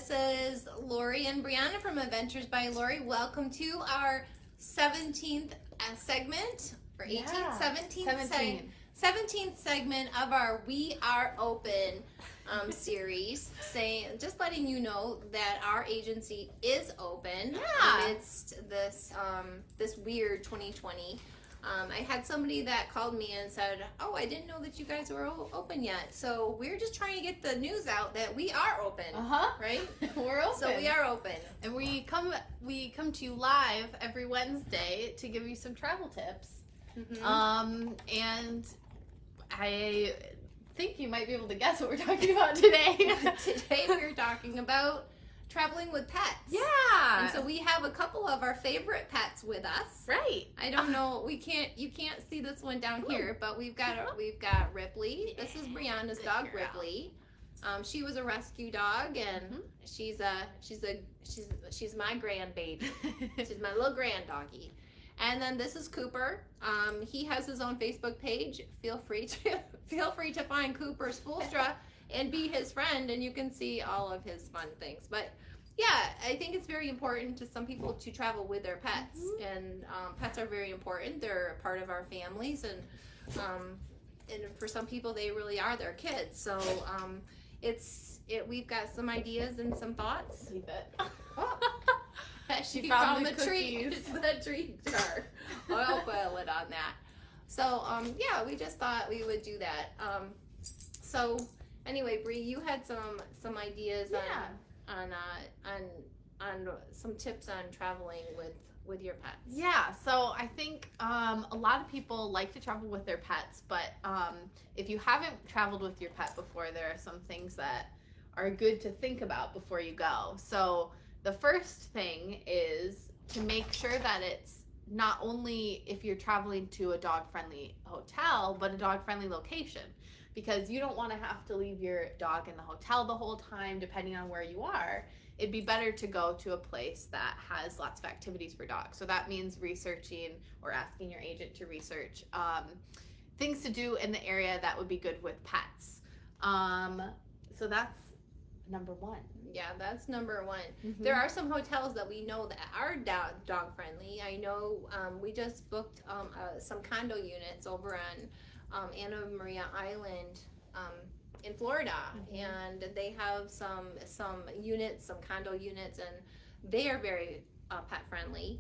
this is Lori and Brianna from Adventures by Lori. Welcome to our 17th segment, or 18th, Yeah, 17th segment of our We Are Open series, just letting you know that our agency is open amidst this this weird 2020. I had somebody that called me and said, "Oh, I didn't know that you guys were open yet." So we're just trying to get the news out that we are open. Right? We're open. So we are open, and we come to you live every Wednesday to give you some travel tips. And I think you might be able to guess what we're talking about today. Today we're talking about traveling with pets. Yeah. And so we have a couple of our favorite pets with us. Right. I don't know. You can't see this one down here, but we've got Ripley. This is Brianna's dog, Ripley. She was a rescue dog, and she's my grandbaby. She's my little grand doggy. And then this is Cooper. He has his own Facebook page. Feel free to find Cooper Spoolstra and be his friend, and you can see all of his fun things. But yeah, I think it's very important to some people to travel with their pets, and pets are very important. They're a part of our families, and for some people, they really are their kids. So we've got some ideas and some thoughts. Leave it. She found the treat. The treat jar. I'll boil it on that. So yeah, we just thought we would do that. So anyway, Bree, you had some ideas on some tips on traveling with your pets. Yeah, so I think a lot of people like to travel with their pets, but if you haven't traveled with your pet before, there are some things that are good to think about before you go. So the first thing is to make sure that it's not only if you're traveling to a dog-friendly hotel, but a dog-friendly location, because you don't want to have to leave your dog in the hotel the whole time, depending on where you are. It'd be better to go to a place that has lots of activities for dogs. So that means researching or asking your agent to research things to do in the area that would be good with pets. So that's number one. Yeah, that's number one. There are some hotels that we know that are dog friendly. I know we just booked some condo units over on Anna Maria Island in Florida, and they have some units, some condo units, and they are very pet friendly.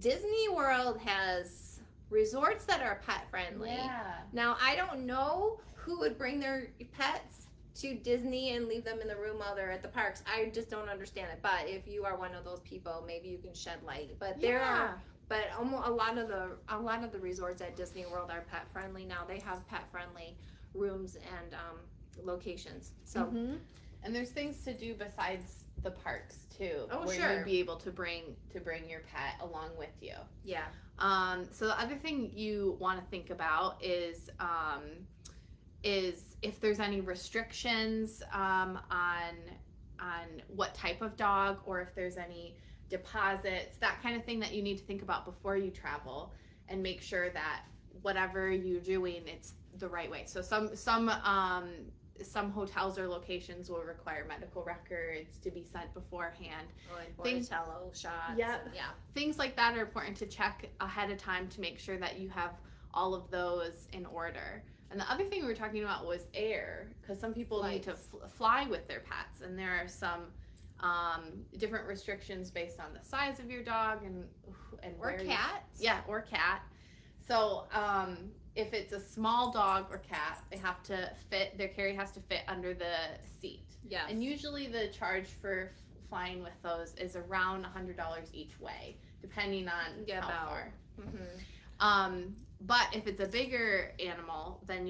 Disney World has resorts that are pet friendly. Yeah. Now, I don't know who would bring their pets to Disney and leave them in the room while they're at the parks. I just don't understand it. But if you are one of those people, maybe you can shed light. But almost a lot of the resorts at Disney World are pet friendly now. They have pet friendly rooms and locations. So and there's things to do besides the parks too, where sure. you'd be able to bring your pet along with you. Yeah. So the other thing you want to think about is if there's any restrictions on what type of dog, or if there's any deposits, that kind of thing that you need to think about before you travel, and make sure that whatever you're doing, it's the right way. So some hotels or locations will require medical records to be sent beforehand. Botticello shots. Yep. Yeah. Things like that are important to check ahead of time to make sure that you have all of those in order. And the other thing we were talking about was air, because some people need to fly with their pets, and there are some different restrictions based on the size of your dog and or cat. Yeah, or cat. So if it's a small dog or cat, their carry has to fit under the seat. Yes. And usually the charge for flying with those is around $100 each way, depending on how far. But if it's a bigger animal, then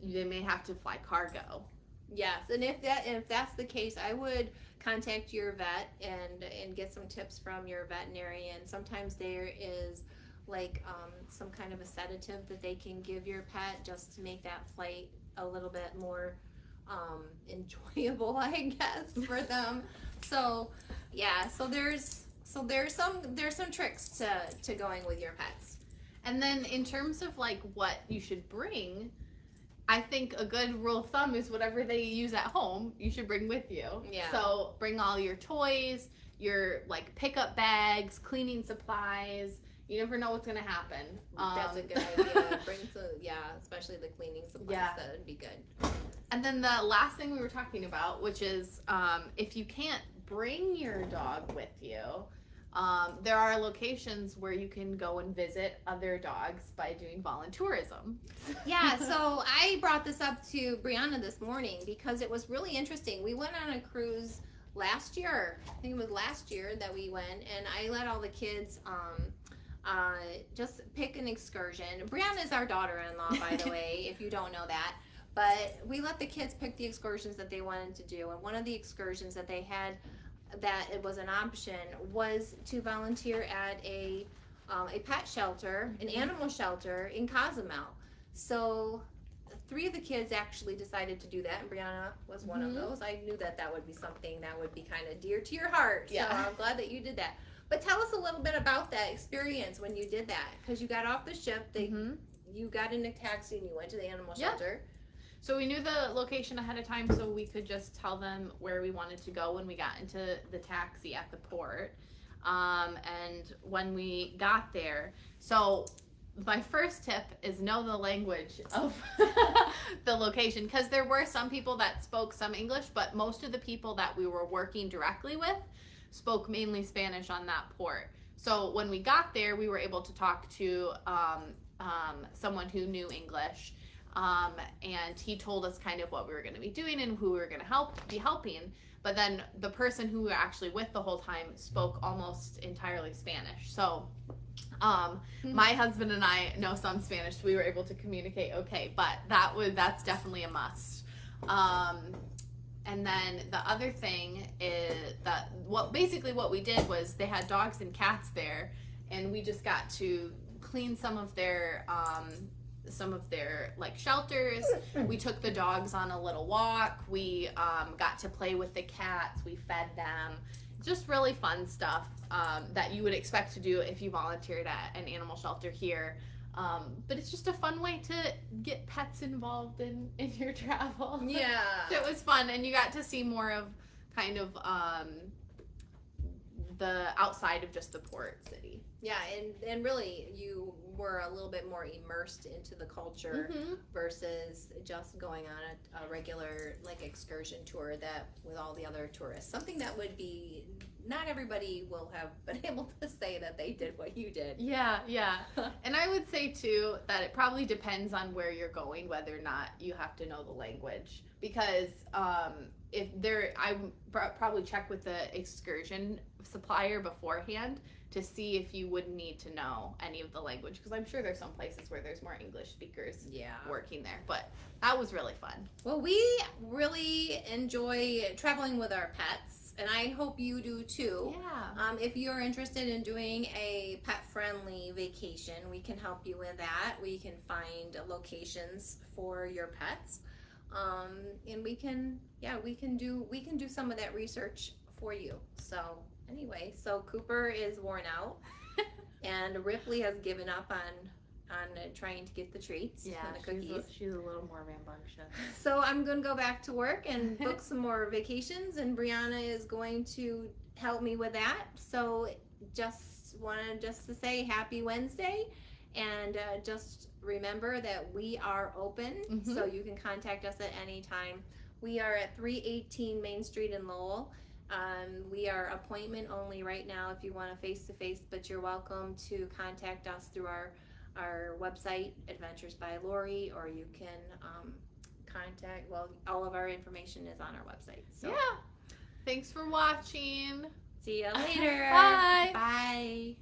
they may have to fly cargo. Yes, and if that's the case, I would contact your vet and get some tips from your veterinarian. Sometimes there is like some kind of a sedative that they can give your pet just to make that flight a little bit more enjoyable, I guess, for them. So yeah, so there's some tricks to going with your pets. And then in terms of like what you should bring, I think a good rule of thumb is whatever they use at home, you should bring with you. Yeah. So bring all your toys, your like pickup bags, cleaning supplies. You never know what's gonna happen. That's a good idea. Bring some, especially the cleaning supplies. Yeah. That would be good. And then the last thing we were talking about, which is if you can't bring your dog with you, there are locations where you can go and visit other dogs by doing voluntourism. Yeah, so I brought this up to Brianna this morning because it was really interesting. We went on a cruise last year. I think it was last year that we went, and I let all the kids just pick an excursion. Brianna is our daughter-in-law, by the way, if you don't know that. But we let the kids pick the excursions that they wanted to do, and one of the excursions that they had that it was an option was to volunteer at a pet shelter, an animal shelter in Cozumel. So 3 of the kids actually decided to do that, and Brianna was one of those. I knew that that would be something that would be kind of dear to your heart. Yeah. So I'm glad that you did that. But tell us a little bit about that experience when you did that, because you got off the ship, you got in a taxi and you went to the animal shelter. So we knew the location ahead of time, so we could just tell them where we wanted to go when we got into the taxi at the port. And when we got there, so my first tip is know the language of the location, because there were some people that spoke some English, but most of the people that we were working directly with spoke mainly Spanish on that port. So when we got there, we were able to talk to someone who knew English. And he told us kind of what we were going to be doing and who we were going to be helping. But then the person who we were actually with the whole time spoke almost entirely Spanish. So my husband and I know some Spanish, so we were able to communicate okay. But that's definitely a must. And then the other thing is that what we did was they had dogs and cats there, and we just got to clean some of their like shelters. We took the dogs on a little walk. We got to play with the cats. We fed them. Just really fun stuff that you would expect to do if you volunteered at an animal shelter here. But it's just a fun way to get pets involved in your travel. Yeah. So it was fun, and you got to see more of kind of the outside of just the port city. Yeah, and really you were a little bit more immersed into the culture versus just going on a regular like excursion tour that with all the other tourists. Something that would be, not everybody will have been able to say that they did what you did. Yeah. And I would say too that it probably depends on where you're going, whether or not you have to know the language. Because I probably check with the excursion supplier beforehand to see if you would need to know any of the language, because I'm sure there's some places where there's more English speakers working there. But that was really fun. Well, we really enjoy traveling with our pets, and I hope you do too. Yeah. If you're interested in doing a pet-friendly vacation, we can help you with that. We can find locations for your pets, and we can do some of that research for you. So anyway, so Cooper is worn out, and Ripley has given up on trying to get the treats and the cookies. She's a little more rambunctious. So I'm going to go back to work and book some more vacations, and Brianna is going to help me with that. So just wanted to say happy Wednesday, and just remember that we are open, so you can contact us at any time. We are at 318 Main Street in Lowell. We are appointment only right now if you want a face-to-face, but you're welcome to contact us through our website, Adventures by Lori, or you can all of our information is on our website. So yeah. Thanks for watching. See you later. Bye. Bye.